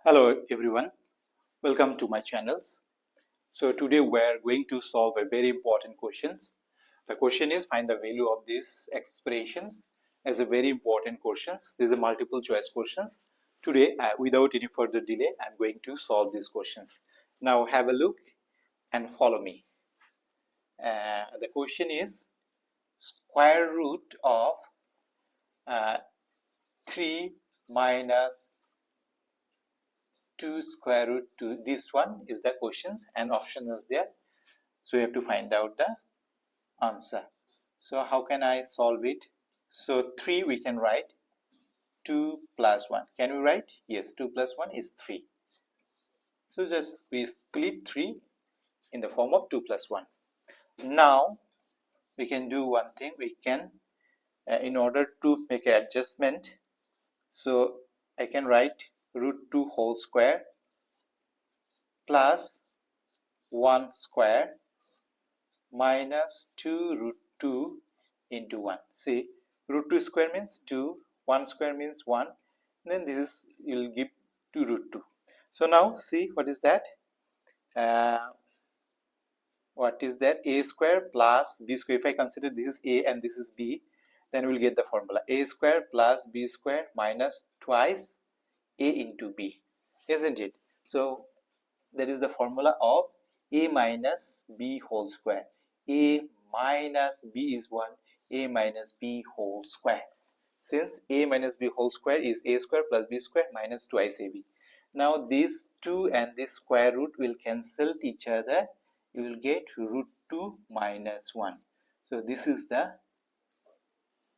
Hello everyone, welcome to my channel. So today we are going to solve a very important questions. The question is find the value of these expressions as a very important questions. These are multiple choice questions. Today without any further delay I'm going to solve these questions. Now have a look and follow me. The question is square root of 3 minus 2 square root 2. This one is the questions and option is there. So you have to find out the answer. So how can I solve it? So 3 we can write 2 plus 1. Can we write? Yes, 2 plus 1 is 3. So just we split 3 in the form of 2 plus 1. Now we can do one thing. We can in order to make an adjustment, so I can write root 2 whole square plus 1 square minus 2 root 2 into 1. See, root 2 square means 2, 1 square means 1, then this is, you will give 2 root 2. So now see what is that? A square plus b square. If I consider this is a and this is b, then we will get the formula a square plus b square minus twice a into b, isn't it? So that is the formula of a minus b whole square. A minus b is 1, a minus b whole square. Since a minus b whole square is a square plus b square minus twice ab. Now these 2 and this square root will cancel each other. You will get root 2 minus 1. So this is the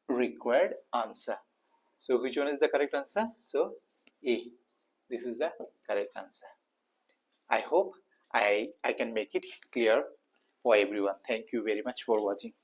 required answer. So which one is the correct answer? So A. This is the correct answer. I hope I can make it clear for everyone. Thank you very much for watching.